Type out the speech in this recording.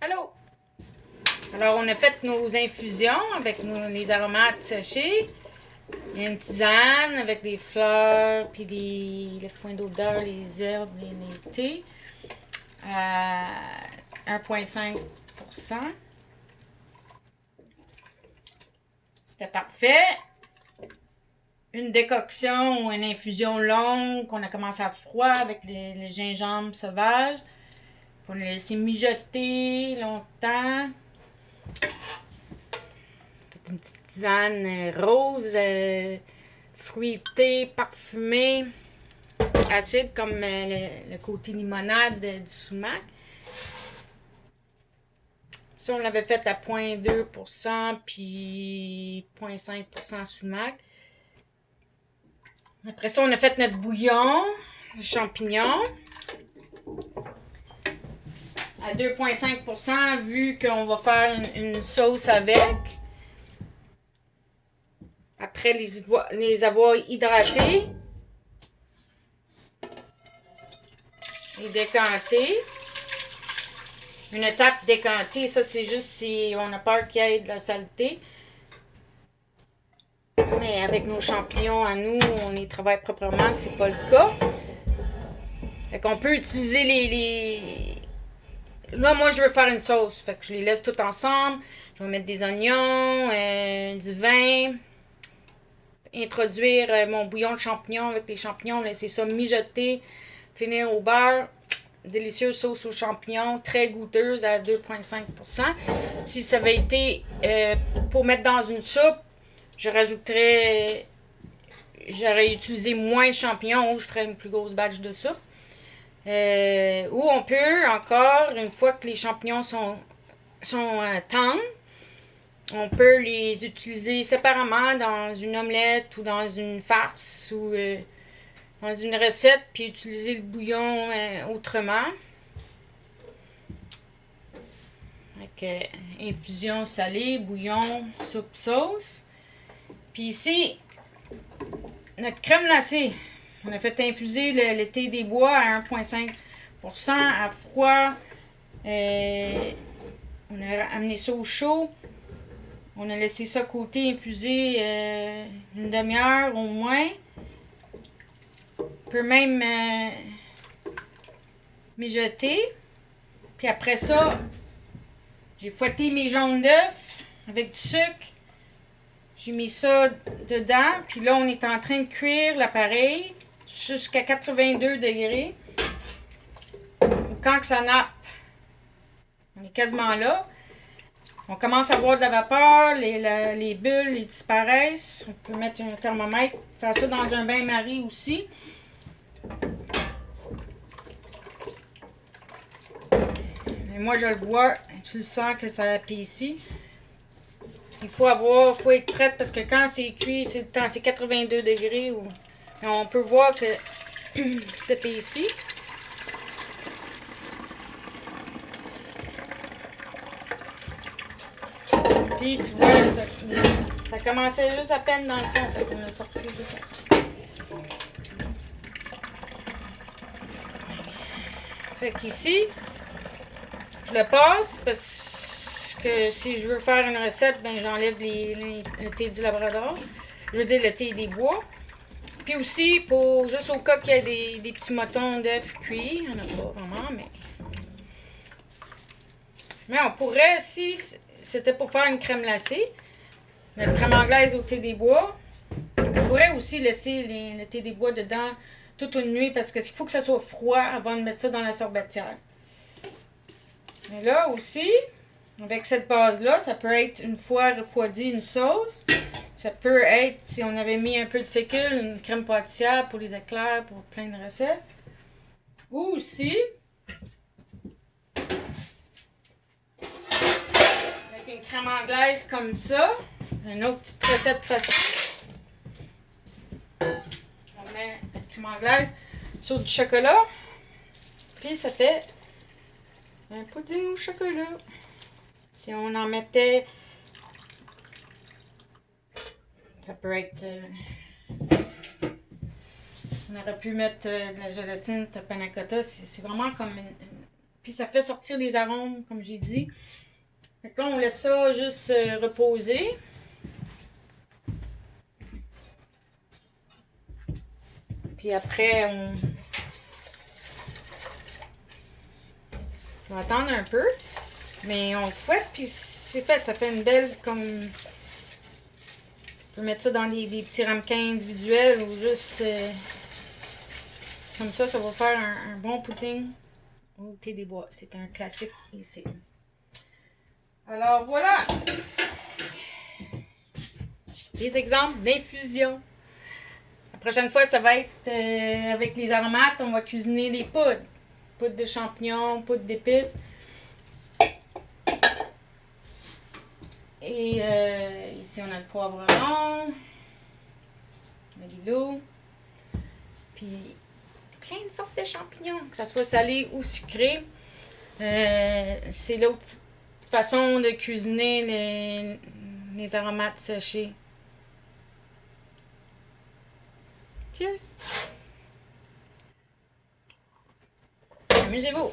Allô? Alors, on a fait nos infusions avec les aromates séchés. Il y a une tisane avec les fleurs, puis le foin d'odeur, les herbes, les thés. À 1,5%. C'était parfait. Une décoction ou une infusion longue qu'on a commencé à froid avec le gingembre sauvage. Qu'on a laissé mijoter longtemps. Une petite tisane rose, fruitée, parfumée, acide comme le côté limonade du sumac. Ça, on l'avait fait à 0,2% puis 0,5% sumac. Après ça, on a fait notre bouillon, les champignons. À 2,5% vu qu'on va faire une sauce avec. Après les avoir hydratés et décantés. Une étape décantée, ça c'est juste si on a peur qu'il y ait de la saleté. Mais avec nos champignons à nous, on les travaille proprement, c'est pas le cas. Fait qu'on peut utiliser Là, moi, je veux faire une sauce. Fait que je les laisse tout ensemble. Je vais mettre des oignons, du vin. Introduire mon bouillon de champignons avec les champignons. Laisser ça mijoter. Finir au beurre. Délicieuse sauce aux champignons. Très goûteuse à 2,5%. Si ça avait été pour mettre dans une soupe, j'aurais utilisé moins de champignons ou je ferais une plus grosse batch de soupe. Ou on peut encore, une fois que les champignons sont tendres, on peut les utiliser séparément dans une omelette ou dans une farce ou dans une recette, puis utiliser le bouillon autrement. Avec infusion salée, bouillon, soupe, sauce. Puis ici, notre crème glacée. On a fait infuser le thé des bois à 1,5% à froid. On a amené ça au chaud. On a laissé ça côté infuser une demi-heure au moins. On peut même mijoter. Puis après ça, j'ai fouetté mes jaunes d'œufs avec du sucre. J'ai mis ça dedans. Puis là, on est en train de cuire l'appareil jusqu'à 82 degrés. Quand que ça nappe, on est quasiment là. On commence à voir de la vapeur, les bulles ils disparaissent. On peut mettre un thermomètre, faire ça dans un bain-marie aussi. Mais moi, je le vois, tu le sens que ça épaissit. Il faut être prête parce que quand c'est cuit, c'est 82 degrés. On peut voir que c'est épaissi. Puis tu vois, ça commençait juste à peine dans le fond. Fait qu'on a sorti juste après. Fait qu'ici, je le passe parce que si je veux faire une recette, ben j'enlève le thé du Labrador. Je veux dire le thé des bois. Puis aussi, juste au cas qu'il y ait des petits motons d'œufs cuits. Il n'y en a pas vraiment, mais on pourrait, si c'était pour faire une crème glacée, notre crème anglaise au thé des bois, on pourrait aussi laisser le thé des bois dedans toute une nuit parce qu'il faut que ça soit froid avant de mettre ça dans la sorbetière. Mais là aussi, avec cette base-là, ça peut être une fois refroidi une sauce. Ça peut être, si on avait mis un peu de fécule, une crème pâtissière pour les éclairs, pour plein de recettes. Ou aussi, avec une crème anglaise comme ça, une autre petite recette facile. On met la crème anglaise sur du chocolat. Puis ça fait un pudding au chocolat. Si on en mettait... Ça peut être... on aurait pu mettre de la gélatine, de panna cotta. C'est vraiment comme Puis ça fait sortir les arômes, comme j'ai dit. Fait que là, on laisse ça juste reposer. Puis après, on va attendre un peu. Mais on fouette, puis c'est fait. Ça fait une belle comme... On peut mettre ça dans des petits ramequins individuels ou juste... comme ça va faire un bon pudding au thé des bois. C'est un classique ici. Alors voilà! Des exemples d'infusion. La prochaine fois, ça va être avec les aromates. On va cuisiner les poudres. Poudre de champignons, poudre d'épices. Et ici, on a le poivron, le lilo, puis plein de sortes de champignons, que ce soit salé ou sucré. C'est l'autre façon de cuisiner les aromates séchés. Cheers! Amusez-vous!